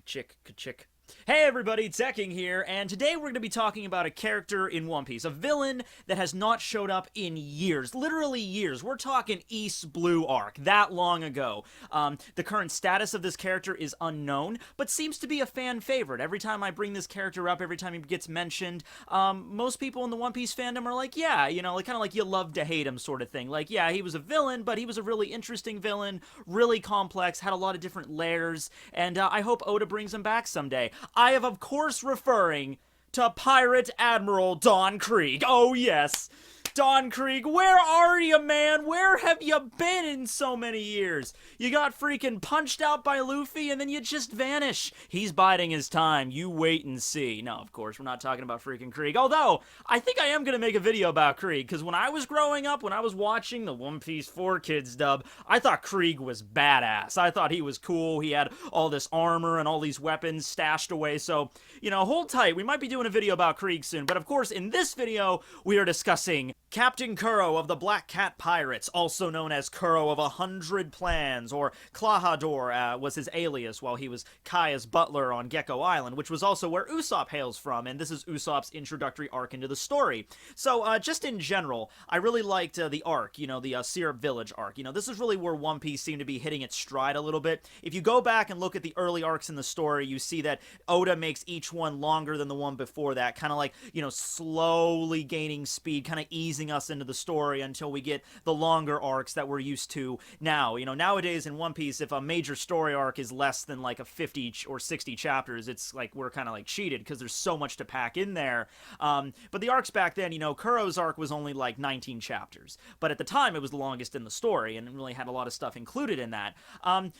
Ka-chick. Hey everybody, Tekking here, and today we're going to be talking about a character in One Piece, a villain that has not showed up in years, literally years. We're talking East Blue arc, that long ago. The current status of this character is unknown, but seems to be a fan favorite. Every time I bring this character up, every time he gets mentioned, most people in the One Piece fandom are like, yeah, you know, like, kind of like you love to hate him sort of thing. Like, yeah, he was a villain, but he was a really interesting villain, really complex, had a lot of different layers, and I hope Oda brings him back someday. I am, of course, referring to Pirate Admiral Don Krieg. Oh, yes. Don Krieg, where are you, man? Where have you been in so many years? You got freaking punched out by Luffy and then you just vanish. He's biding his time. You wait and see. No, of course, we're not talking about freaking Krieg. Although, I think I am going to make a video about Krieg, because when I was growing up, when I was watching the One Piece 4 Kids dub, I thought Krieg was badass. I thought he was cool. He had all this armor and all these weapons stashed away. So, you know, hold tight. We might be doing a video about Krieg soon. But of course, in this video, we are discussing Captain Kuro of the Black Cat Pirates, also known as Kuro of 100 Plans, or Klahadore was his alias while he was Kaya's butler on Gecko Island, which was also where Usopp hails from, and this is Usopp's introductory arc into the story. So, just in general, I really liked the arc, you know, the Syrup Village arc. You know, this is really where One Piece seemed to be hitting its stride a little bit. If you go back and look at the early arcs in the story, you see that Oda makes each one longer than the one before that, kind of like, you know, slowly gaining speed, kind of easing us into the story until we get the longer arcs that we're used to now. You know, nowadays in One Piece, if a major story arc is less than like a 50 or 60 chapters, it's like we're kind of like cheated because there's so much to pack in there. But the arcs back then, you know, Kuro's arc was only like 19 chapters, but at the time it was the longest in the story and it really had a lot of stuff included in that.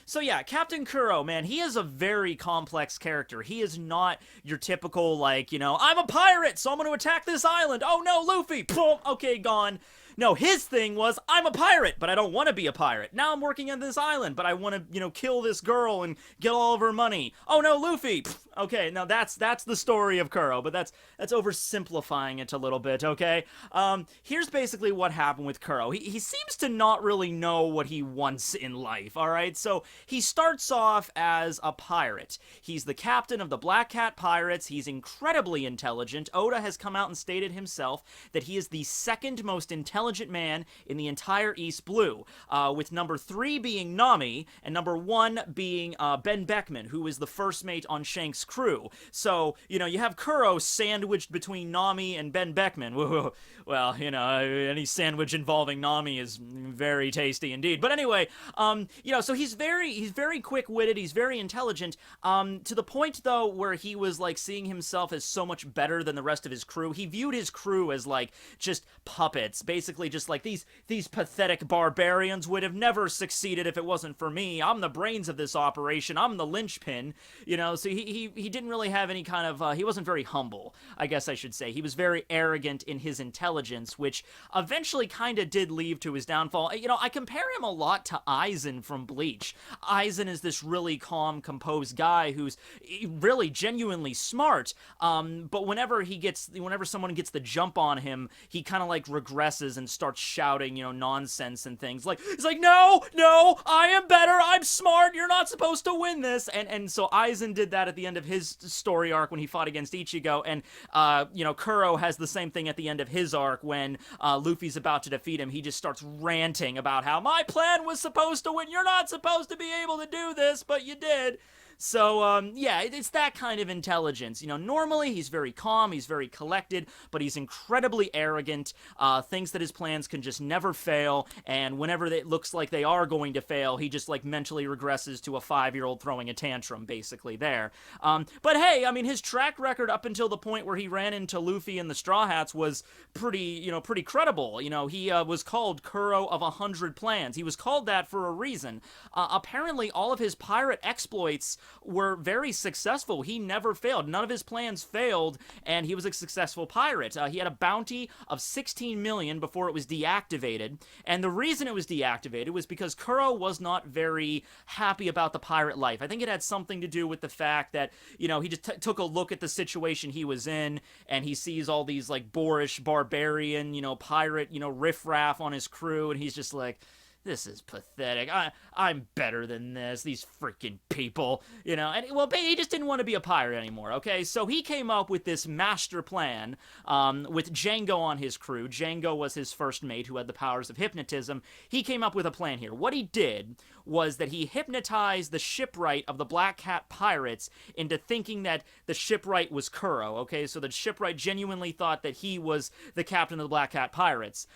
So yeah, Captain Kuro, man, he is a very complex character. He is not your typical, like, you know, I'm a pirate, so I'm going to attack this island. Oh no, Luffy! Boom! Okay, gone. No, his thing was, I'm a pirate, but I don't want to be a pirate. Now I'm working on this island, but I want to, you know, kill this girl and get all of her money. Oh no, Luffy! Okay, now that's the story of Kuro, but that's oversimplifying it a little bit, okay? Here's basically what happened with Kuro. He seems to not really know what he wants in life, alright? So, he starts off as a pirate. He's the captain of the Black Cat Pirates. He's incredibly intelligent. Oda has come out and stated himself that he is the second most intelligent man in the entire East Blue, with number 3 being Nami, and number 1 being Ben Beckman, who is the first mate on Shanks' crew. So, you know, you have Kuro sandwiched between Nami and Ben Beckman. Well, you know, any sandwich involving Nami is very tasty indeed. But anyway, you know, so he's very quick-witted, he's very intelligent, to the point, though, where he was, like, seeing himself as so much better than the rest of his crew. He viewed his crew as, like, just puppets, basically just like these pathetic barbarians would have never succeeded if it wasn't for me. I'm the brains of this operation. I'm the linchpin, you know. So he didn't really have any kind of he wasn't very humble, I guess I should say. He was very arrogant in his intelligence, which eventually kind of did lead to his downfall. You know, I compare him a lot to Aizen from Bleach. Aizen is this really calm, composed guy who's really genuinely smart, but whenever someone gets the jump on him, he kind of like regresses and starts shouting, you know, nonsense and things. Like, he's like, no, I am better, I'm smart, you're not supposed to win this. And so Aizen did that at the end of his story arc when he fought against Ichigo, and, you know, Kuro has the same thing at the end of his arc when Luffy's about to defeat him. He just starts ranting about how my plan was supposed to win, you're not supposed to be able to do this, but you did. So, yeah, it's that kind of intelligence. You know, normally he's very calm, he's very collected, but he's incredibly arrogant, thinks that his plans can just never fail, and whenever it looks like they are going to fail, he just, like, mentally regresses to a 5-year-old throwing a tantrum, basically, there. But hey, I mean, his track record up until the point where he ran into Luffy and the Straw Hats was pretty credible. You know, he was called Kuro of 100 Plans. He was called that for a reason. Apparently, all of his pirate exploits were very successful. He never failed. None of his plans failed, and he was a successful pirate. He had a bounty of 16 million before it was deactivated, and the reason it was deactivated was because Kuro was not very happy about the pirate life. I think it had something to do with the fact that, you know, he just took a look at the situation he was in, and he sees all these, like, boorish, barbarian, you know, pirate, you know, riffraff on his crew, and he's just like, this is pathetic. I'm better than this. These freaking people, And well, he just didn't want to be a pirate anymore. Okay, so he came up with this master plan with Django on his crew. Django was his first mate who had the powers of hypnotism. He came up with a plan here. What he did was that he hypnotized the shipwright of the Black Cat pirates into thinking that the shipwright was Kuro. Okay, so the shipwright genuinely thought that he was the captain of the Black Cat pirates.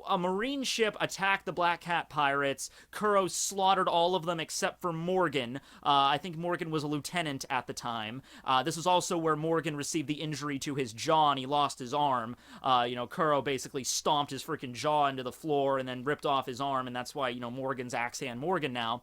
A marine ship attacked the Black Cat pirates. Kuro slaughtered all of them except for Morgan. I think Morgan was a lieutenant at the time. This was also where Morgan received the injury to his jaw and he lost his arm. Kuro basically stomped his freaking jaw into the floor and then ripped off his arm, and that's why, Morgan's Axe Hand Morgan now.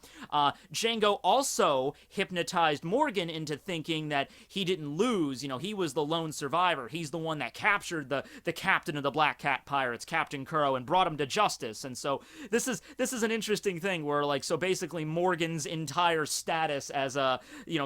Django also hypnotized Morgan into thinking that he didn't lose. He was the lone survivor. He's the one that captured the captain of the Black Cat pirates, Captain Kuro, and brought him to justice. And so this is an interesting thing where, so basically Morgan's entire status as a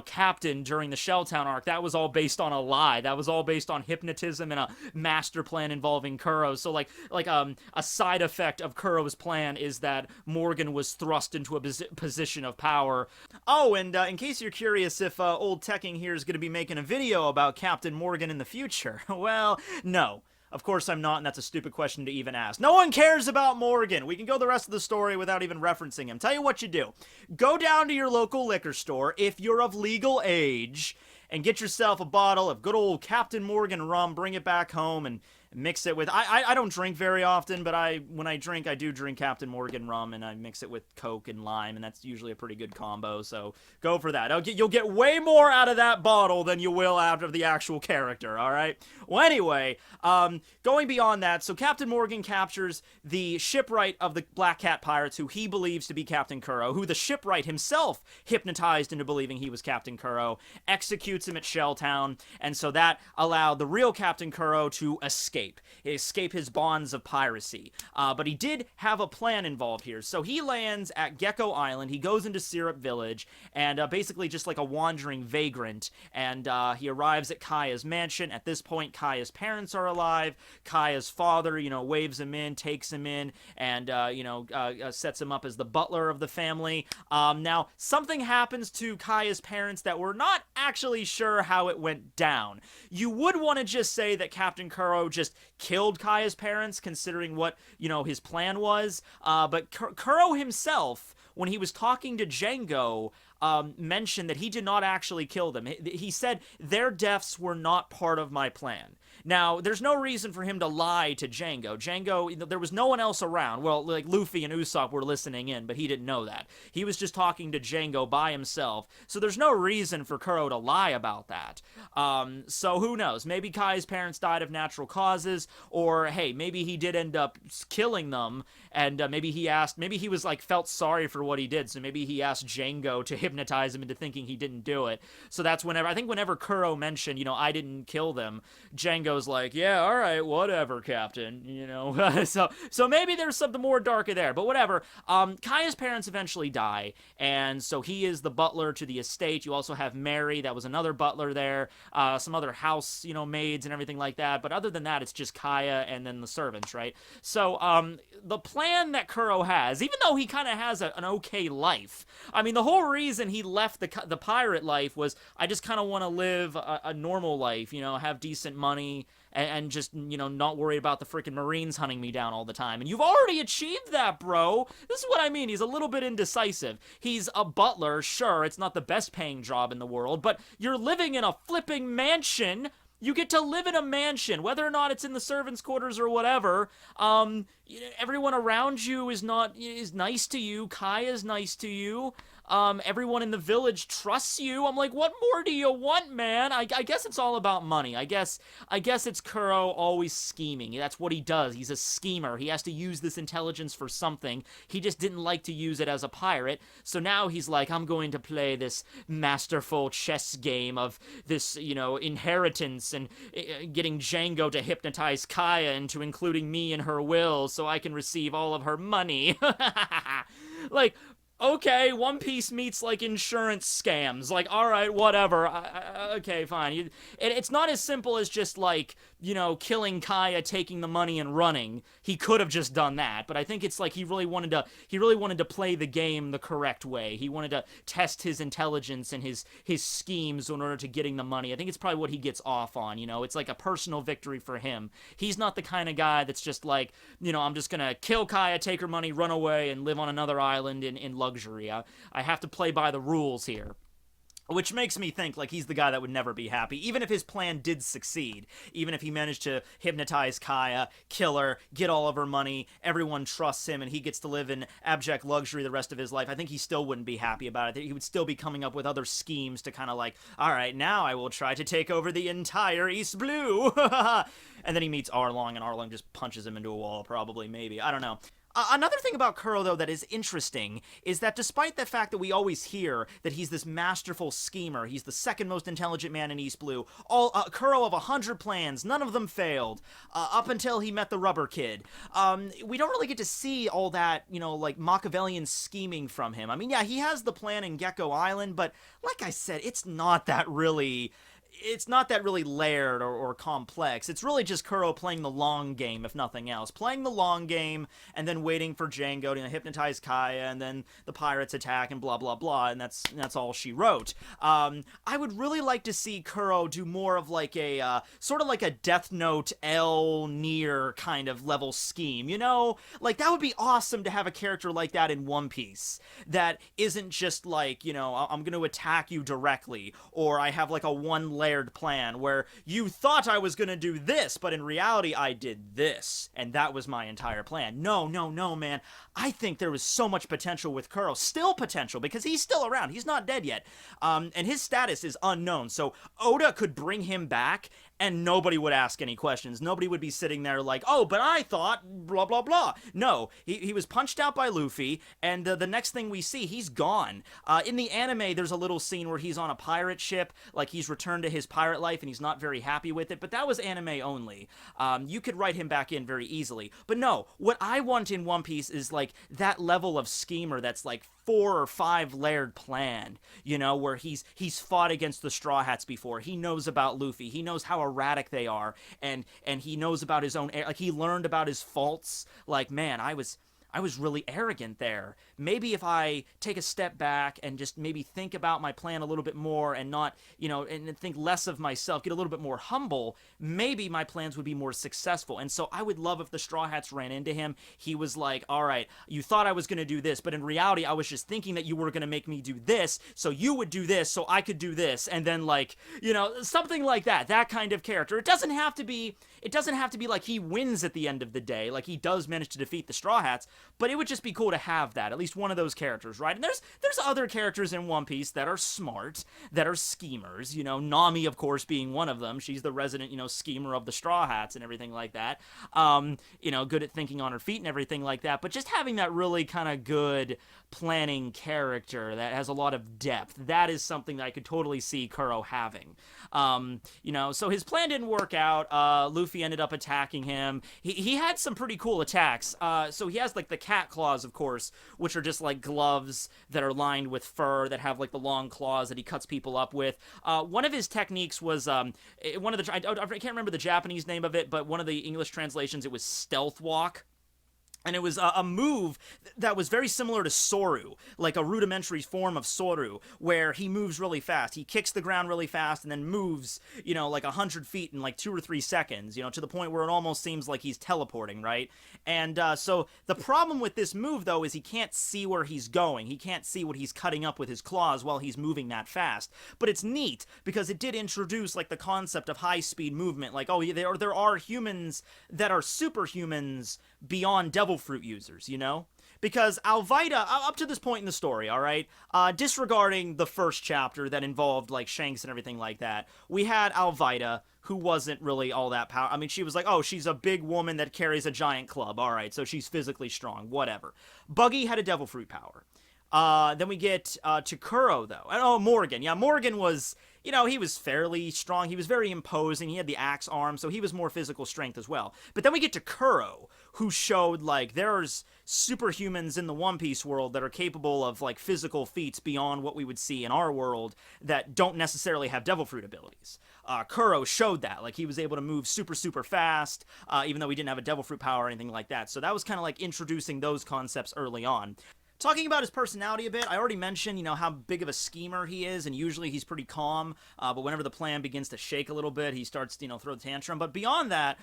captain during the Shelltown arc, that was all based on a lie. That was all based on hypnotism and a master plan involving Kuro. So a side effect of Kuro's plan is that Morgan was thrust into a position of power. Oh, and in case you're curious if old Tekking here is going to be making a video about Captain Morgan in the future, well, no. Of course I'm not, and that's a stupid question to even ask. No one cares about Morgan. We can go the rest of the story without even referencing him. Tell you what you do. Go down to your local liquor store, if you're of legal age, and get yourself a bottle of good old Captain Morgan rum, bring it back home, and mix it with... I don't drink very often, but when I drink, I do drink Captain Morgan rum, and I mix it with Coke and lime, and that's usually a pretty good combo, so go for that. You'll get way more out of that bottle than you will out of the actual character, alright? Well, anyway, going beyond that, so Captain Morgan captures the shipwright of the Black Cat pirates, who he believes to be Captain Kuro, who the shipwright himself hypnotized into believing he was Captain Kuro, executes him at Shelltown, and so that allowed the real Captain Kuro to escape his bonds of piracy. But he did have a plan involved here. So he lands at Gecko Island, he goes into Syrup Village, and basically just like a wandering vagrant, and he arrives at Kaya's mansion. At this point, Kaya's parents are alive. Kaya's father, waves him in, takes him in, and, sets him up as the butler of the family. Now, something happens to Kaya's parents that we're not actually sure how it went down. You would want to just say that Captain Kuro just killed Kaya's parents, considering what, his plan was. But Kuro himself, when he was talking to Django, mentioned that he did not actually kill them. He said, their deaths were not part of my plan. Now, there's no reason for him to lie to Django. Django, there was no one else around. Well, Luffy and Usopp were listening in, but he didn't know that. He was just talking to Django by himself, so there's no reason for Kuro to lie about that. So who knows? Maybe Kai's parents died of natural causes, or, hey, maybe he did end up killing them, and maybe he was, felt sorry for what he did, so maybe he asked Django to hypnotize him into thinking he didn't do it. So that's whenever Kuro mentioned, I didn't kill them, Django's like, yeah, all right, whatever, Captain, so maybe there's something more darker there, but whatever. Kaya's parents eventually die, and so he is the butler to the estate. You also have Mary, that was another butler there, some other house, maids and everything like that, but other than that, it's just Kaya and then the servants, right? So, the plan that Kuro has, even though he kind of has an okay life, I mean, the whole reason he left the pirate life was, I just kind of want to live a normal life, have decent money, and just, not worry about the freaking Marines hunting me down all the time. And you've already achieved that, bro. This is what I mean. He's a little bit indecisive. He's a butler, sure, it's not the best paying job in the world, but you're living in a flipping mansion. You get to live in a mansion, whether or not it's in the servants' quarters or whatever. Everyone around you is nice to you. Kaya's nice to you. Everyone in the village trusts you. I'm like, what more do you want, man? I guess it's all about money. I guess it's Kuro always scheming. That's what he does. He's a schemer. He has to use this intelligence for something. He just didn't like to use it as a pirate. So now he's like, I'm going to play this masterful chess game of this, inheritance and getting Django to hypnotize Kaya into including me in her will so I can receive all of her money. okay, One Piece meets like insurance scams. Like, all right, whatever. Okay, fine. It's not as simple as just like, killing Kaya, taking the money and running. He could have just done that, but I think it's like he really wanted to play the game the correct way. He wanted to test his intelligence and his schemes in order to getting the money. I think it's probably what he gets off on. It's like a personal victory for him. He's not the kind of guy that's just like, I'm just gonna kill Kaya, take her money, run away, and live on another island in luxury. I have to play by the rules here. Which makes me think like he's the guy that would never be happy, even if his plan did succeed. Even if he managed to hypnotize Kaya, kill her, get all of her money, everyone trusts him, and he gets to live in abject luxury the rest of his life, I think he still wouldn't be happy about it. He would still be coming up with other schemes to kind of like, all right, now I will try to take over the entire East Blue. And then he meets Arlong, and Arlong just punches him into a wall, probably, maybe. I don't know. Another thing about Kuro, though, that is interesting is that despite the fact that we always hear that he's this masterful schemer, he's the second most intelligent man in East Blue, Kuro of 100 plans, none of them failed, up until he met the Rubber Kid. We don't really get to see all that, like Machiavellian scheming from him. I mean, yeah, he has the plan in Gecko Island, but like I said, it's not that really layered or complex. It's really just Kuro playing the long game, if nothing else. Playing the long game, and then waiting for Django to hypnotize Kaya, and then the pirates attack, and blah, blah, blah, and that's all she wrote. I would really like to see Kuro do more of like a, sort of like a Death Note L Nier kind of level scheme, Like, that would be awesome to have a character like that in One Piece. That isn't just like, I'm gonna attack you directly, or I have like a one-layered plan where you thought I was going to do this, but in reality I did this, and that was my entire plan. No, man. I think there was so much potential with Kuro. Still potential, because he's still around. He's not dead yet. And his status is unknown, so Oda could bring him back and nobody would ask any questions. Nobody would be sitting there like, oh, but I thought blah, blah, blah. No, he was punched out by Luffy, and the next thing we see, he's gone. In the anime, there's a little scene where he's on a pirate ship, like he's returned to his pirate life, and he's not very happy with it, but that was anime only. You could write him back in very easily. But no, what I want in One Piece is like that level of schemer that's like 4 or 5 layered plan, where he's fought against the Straw Hats before. He knows about Luffy. He knows how erratic they are, and he knows about his own, like, he learned about his faults. Like, man, I was really arrogant there. Maybe if I take a step back and just maybe think about my plan a little bit more and not, and think less of myself, get a little bit more humble, maybe my plans would be more successful. And so I would love if the Straw Hats ran into him. He was like, all right, you thought I was going to do this, but in reality, I was just thinking that you were going to make me do this, so you would do this, so I could do this. And then, like, something like that kind of character. It doesn't have to be like he wins at the end of the day, like he does manage to defeat the Straw Hats, but it would just be cool to have that, at least one of those characters, right? And there's other characters in One Piece that are smart, that are schemers, Nami, of course, being one of them. She's the resident, schemer of the Straw Hats and everything like that. Good at thinking on her feet and everything like that, but just having that really kind of good planning character that has a lot of depth, that is something that I could totally see Kuro having. So his plan didn't work out. Luffy ended up attacking him. He had some pretty cool attacks. So he has like the cat claws, of course, which are just like gloves that are lined with fur that have like the long claws that he cuts people up with. One of his techniques was I can't remember the Japanese name of it, but one of the English translations, it was stealth walk. And it was a move that was very similar to Soru, like a rudimentary form of Soru, where he moves really fast. He kicks the ground really fast and then moves, like 100 feet in like 2 or 3 seconds, to the point where it almost seems like he's teleporting, right? And so the problem with this move, though, is he can't see where he's going. He can't see what he's cutting up with his claws while he's moving that fast. But it's neat, because it did introduce like the concept of high-speed movement. Like, oh, there are humans that are superhumans beyond devil fruit users, Because Alvida, up to this point in the story, all right, disregarding the first chapter that involved, like, Shanks and everything like that, we had Alvida, who wasn't really all that powerful. I mean, she was like, oh, she's a big woman that carries a giant club, all right, so she's physically strong, whatever. Buggy had a devil fruit power. Then we get to Kuro, though. Oh, Morgan. Yeah, Morgan was, he was fairly strong. He was very imposing. He had the axe arm, so he was more physical strength as well. But then we get to Kuro, who showed, like, there's superhumans in the One Piece world that are capable of, like, physical feats beyond what we would see in our world that don't necessarily have devil fruit abilities. Kuro showed that. Like, he was able to move super, super fast, even though he didn't have a devil fruit power or anything like that. So that was kind of like introducing those concepts early on. Talking about his personality a bit, I already mentioned, how big of a schemer he is, and usually he's pretty calm, but whenever the plan begins to shake a little bit, he starts, throw the tantrum. But beyond that,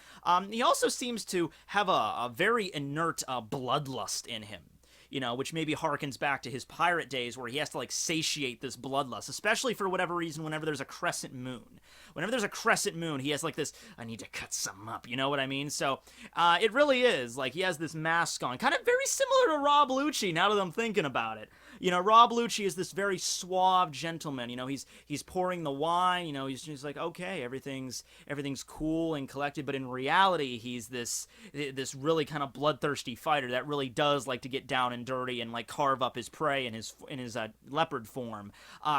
he also seems to have a very inert bloodlust in him. Which maybe harkens back to his pirate days where he has to, like, satiate this bloodlust, especially for whatever reason whenever there's a crescent moon. Whenever there's a crescent moon, he has, like, this, I need to cut something up, you know what I mean? So, it really is, like, he has this mask on, kind of very similar to Rob Lucci, now that I'm thinking about it. Rob Lucci is this very suave gentleman, he's pouring the wine, he's just like, okay, everything's cool and collected, but in reality, he's this really kind of bloodthirsty fighter that really does like to get down and dirty and, like, carve up his prey in his leopard form.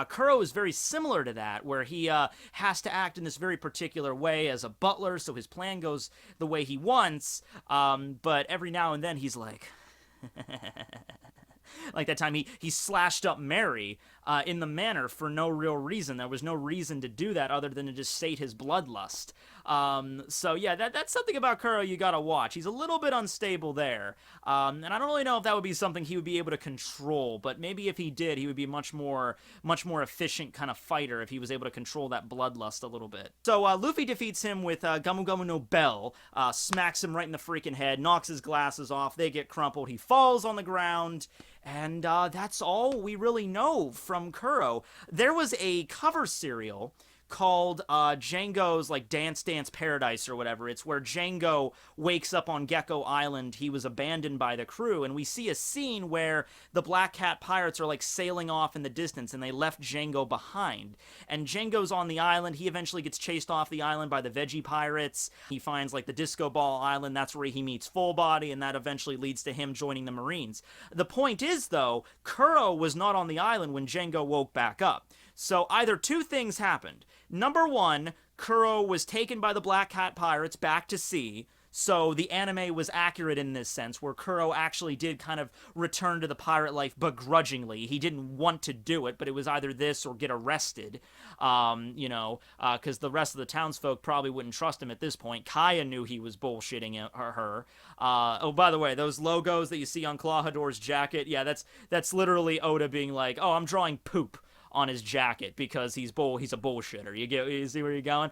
Kuro is very similar to that, where he has to act in this very particular way as a butler, so his plan goes the way he wants, but every now and then he's like... Like that time he slashed up Mary in the manor for no real reason. There was no reason to do that other than to just sate his bloodlust. So yeah, that's something about Kuro you gotta watch. He's a little bit unstable there. And I don't really know if that would be something he would be able to control, but maybe if he did, he would be a much more efficient kind of fighter if he was able to control that bloodlust a little bit. So Luffy defeats him with Gamu Gamu no Bell, smacks him right in the freaking head, knocks his glasses off, they get crumpled, he falls on the ground, and that's all we really know from Kuro. There was a cover serial called Django's, like, Dance Dance Paradise or whatever. It's where Django wakes up on Gecko Island. He was abandoned by the crew, and we see a scene where the Black Cat pirates are, like, sailing off in the distance, and they left Django behind. And Django's on the island. He eventually gets chased off the island by the Veggie pirates. He finds, like, the Disco Ball Island. That's where he meets Full Body, and that eventually leads to him joining the Marines. The point is, though, Kuro was not on the island when Django woke back up. So either two things happened. Number one, Kuro was taken by the Black Cat pirates back to sea, so the anime was accurate in this sense, where Kuro actually did kind of return to the pirate life begrudgingly. He didn't want to do it, but it was either this or get arrested, because the rest of the townsfolk probably wouldn't trust him at this point. Kaya knew he was bullshitting her. Oh, by the way, those logos that you see on Clawhador's jacket, yeah, that's literally Oda being like, oh, I'm drawing poop on his jacket because he's a bullshitter. You see where you're going?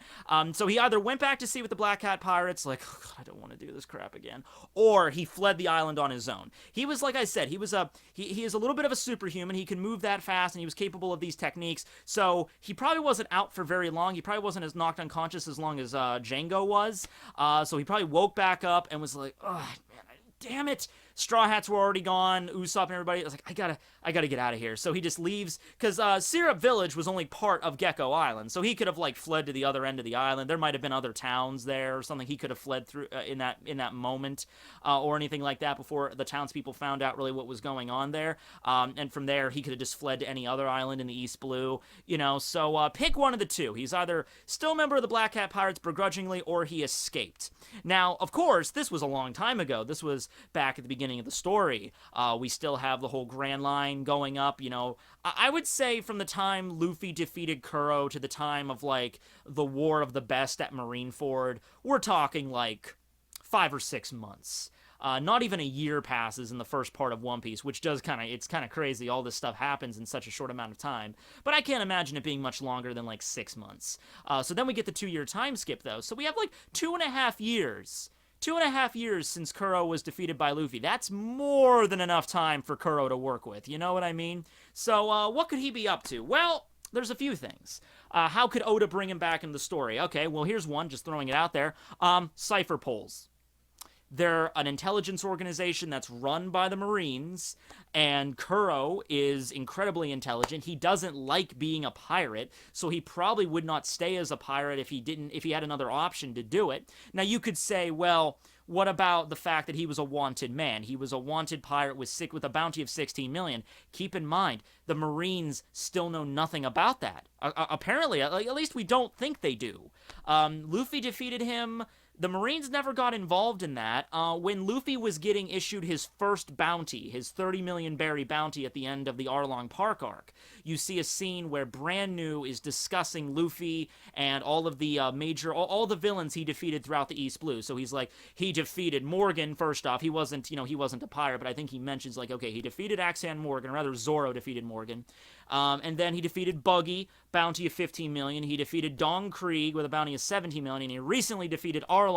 So he either went back to sea with the Black Cat pirates, like, oh, God, I don't want to do this crap again, or he fled the island on his own. He was, like I said, he is a little bit of a superhuman. He can move that fast, and he was capable of these techniques. So he probably wasn't out for very long. He probably wasn't as knocked unconscious as long as Django was. So he probably woke back up and was like, oh, man, damn it. Straw Hats were already gone, Usopp and everybody. I was like, I gotta get out of here. So he just leaves, because Syrup Village was only part of Gecko Island, so he could have, like, fled to the other end of the island. There might have been other towns there or something he could have fled through in that moment, or anything like that before the townspeople found out really what was going on there. And from there, he could have just fled to any other island in the East Blue, so pick one of the two. He's either still a member of the Black Cat Pirates begrudgingly, or he escaped. Now, of course, this was a long time ago. This was back at the beginning of the story. We still have the whole Grand Line going up, I would say from the time Luffy defeated Kuro to the time of, like, the War of the Best at Marineford, we're talking, like, 5 or 6 months. Not even a year passes in the first part of One Piece, which it's kind of crazy. All this stuff happens in such a short amount of time. But I can't imagine it being much longer than, like, 6 months. So then we get the 2-year time skip, though. So we have, like, 2.5 years. 2.5 years since Kuro was defeated by Luffy. That's more than enough time for Kuro to work with. You know what I mean? So, what could he be up to? Well, there's a few things. How could Oda bring him back in the story? Okay, well, here's one, just throwing it out there. Cipher polls. They're an intelligence organization that's run by the Marines, and Kuro is incredibly intelligent. He doesn't like being a pirate, so he probably would not stay as a pirate if he had another option to do it. Now, you could say, well, what about the fact that he was a wanted man? He was a wanted pirate with a bounty of 16 million. Keep in mind, the Marines still know nothing about that. Apparently, at least we don't think they do. Luffy defeated him. The Marines never got involved in that. When Luffy was getting issued his first bounty, his 30 million berry bounty at the end of the Arlong Park arc, you see a scene where Brand New is discussing Luffy and all of the all the villains he defeated throughout the East Blue. So he's like, he defeated Morgan first off. He wasn't a pirate, but I think he mentions like, okay, he defeated Axan Morgan, or rather Zoro defeated Morgan. And then he defeated Buggy, bounty of 15 million. He defeated Dong Krieg with a bounty of 17 million. And he recently defeated Arlong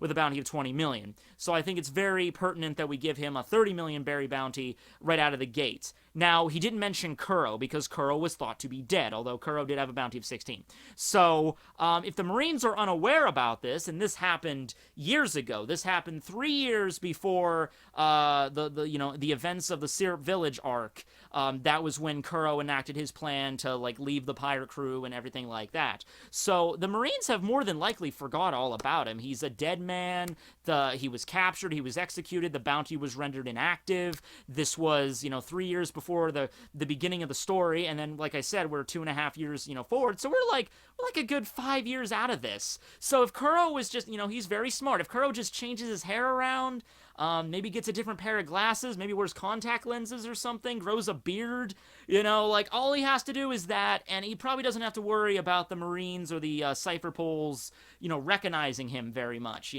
with a bounty of 20 million. So I think it's very pertinent that we give him a 30 million berry bounty right out of the gates. Now, he didn't mention Kuro because Kuro was thought to be dead, although Kuro did have a bounty of 16. So, if the Marines are unaware about this, and this happened years ago, this happened 3 years before the events of the Syrup Village arc. That was when Kuro enacted his plan to like leave the pirate crew and everything like that. So the Marines have more than likely forgot all about him. He's a dead man. He was captured. He was executed. The bounty was rendered inactive. This was 3 years before the beginning of the story, and then like I said, we're 2.5 years forward. So we're like a good 5 years out of this. So if Kuro was just he's very smart. If Kuro just changes his hair around. Maybe gets a different pair of glasses, maybe wears contact lenses or something, grows a beard, like all he has to do is that, and he probably doesn't have to worry about the Marines or the Cypher Poles, recognizing him very much,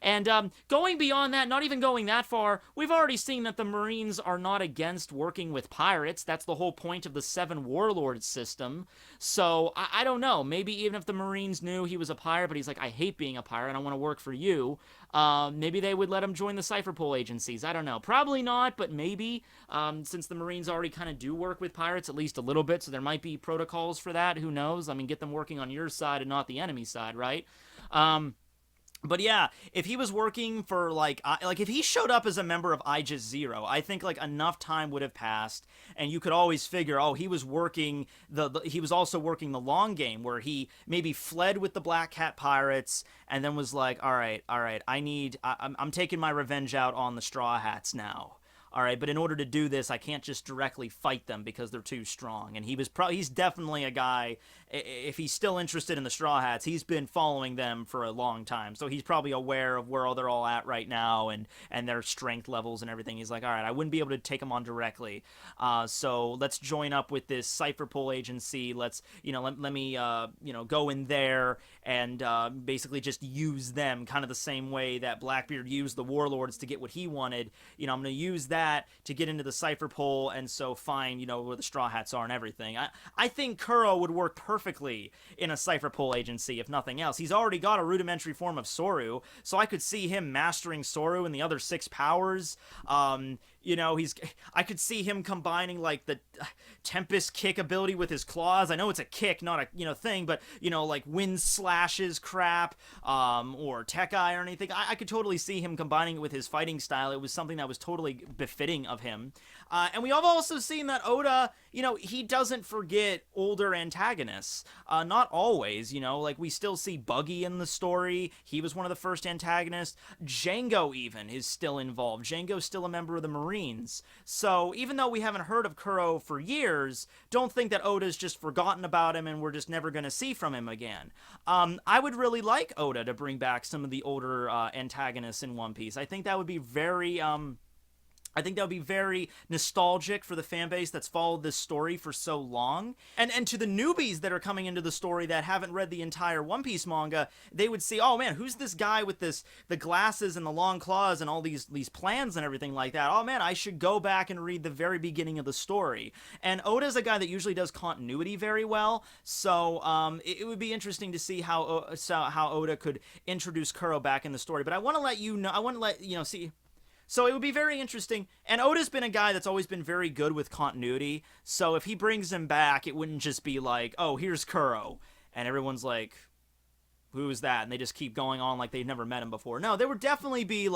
And going beyond that, not even going that far, we've already seen that the Marines are not against working with pirates. That's the whole point of the 7 Warlords system. So, I don't know, maybe even if the Marines knew he was a pirate, but he's like, I hate being a pirate, I want to work for you, maybe they would let him join the Cypher Pole agencies. I don't know. Probably not, but maybe, since the Marines already kind of do work with pirates, at least a little bit, so there might be protocols for that. Who knows? I mean, get them working on your side and not the enemy side, right? But yeah, if he was working for, if he showed up as a member of I Just Zero, I think, enough time would have passed, and you could always figure, he was working, he was also working the long game, where he maybe fled with the Black Cat Pirates, and then was like, all right, I'm taking my revenge out on the Straw Hats now. All right, but in order to do this, I can't just directly fight them because they're too strong. And he's definitely a guy, if he's still interested in the Straw Hats, he's been following them for a long time. So he's probably aware of where they're all at right now and their strength levels and everything. He's like, all right, I wouldn't be able to take them on directly. So let's join up with this Cypher Pole agency. Let's, let me, go in there and basically just use them kind of the same way that Blackbeard used the Warlords to get what he wanted. I'm going to use that to get into the Cypher Pole and so find, where the Straw Hats are and everything. I think Kuro would work perfectly in a Cypher Pole agency, if nothing else. He's already got a rudimentary form of Soru, so I could see him mastering Soru and the other 6 powers. I could see him combining the Tempest kick ability with his claws. I know it's a kick, not a thing, but wind slashes crap, or Tech Eye or anything. I could totally see him combining it with his fighting style. It was something that was totally befitting of him. And we have also seen that Oda, he doesn't forget older antagonists. Not always, we still see Buggy in the story. He was one of the first antagonists. Django even is still involved. Django's still a member of the Marines. So even though we haven't heard of Kuro for years, don't think that Oda's just forgotten about him and we're just never going to see from him again. I would really like Oda to bring back some of the older antagonists in One Piece. I think that would be very nostalgic for the fan base that's followed this story for so long. And to the newbies that are coming into the story that haven't read the entire One Piece manga, they would see, oh man, who's this guy with the glasses and the long claws and all these plans and everything like that? Oh man, I should go back and read the very beginning of the story. And Oda's a guy that usually does continuity very well, so it would be interesting to see how Oda could introduce Kuro back in the story. But I want to let you know, see... So it would be very interesting, and Oda's been a guy that's always been very good with continuity, so if he brings him back, it wouldn't just be like, oh, here's Kuro, and everyone's like, who's that? And they just keep going on like they've never met him before. No, there would definitely be,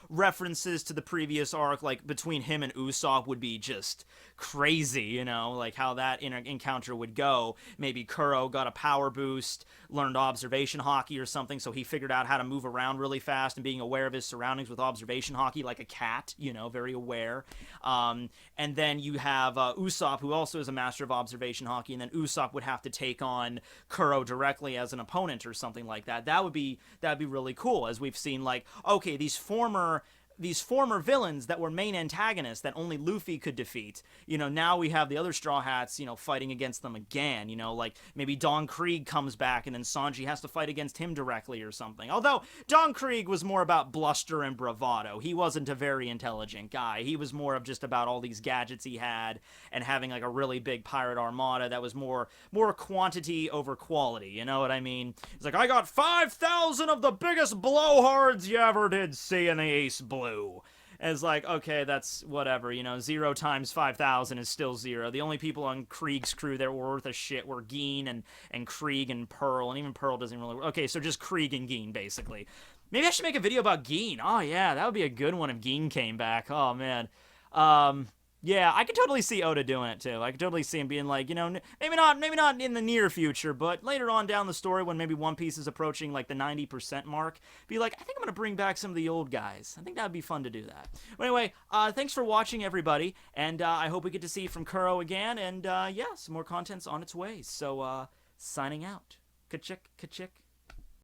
references to the previous arc, between him and Usopp would be just crazy, how that encounter would go. Maybe Kuro got a power boost, learned observation hockey or something, so he figured out how to move around really fast and being aware of his surroundings with observation hockey like a cat, very aware. And then you have Usopp, who also is a master of observation hockey, and then Usopp would have to take on Kuro directly as an opponent or something like that. That'd be really cool, as we've seen, like, okay, these former villains that were main antagonists that only Luffy could defeat, now we have the other Straw Hats, fighting against them again, like maybe Don Krieg comes back and then Sanji has to fight against him directly or something. Although Don Krieg was more about bluster and bravado. He wasn't a very intelligent guy. He was more of just about all these gadgets he had and having like a really big pirate armada that was more quantity over quality, you know what I mean? It's like, I got 5,000 of the biggest blowhards you ever did see in the East Blue. As like, okay, that's whatever, 0 times 5,000 is still 0. The only people on Krieg's crew that were worth a shit were Geen and Krieg and Pearl, and even Pearl doesn't really work. Okay, so just Krieg and Geen, basically. Maybe I should make a video about Geen. Oh, yeah, that would be a good one if Geen came back. Oh, man. Yeah, I could totally see Oda doing it too. I could totally see him being like, maybe not in the near future, but later on down the story when maybe One Piece is approaching like the 90% mark, be like, I think I'm going to bring back some of the old guys. I think that would be fun to do that. But anyway, thanks for watching, everybody, and I hope we get to see from Kuro again, and yeah, some more content's on its way. So, signing out. Ka-chick, ka-chick.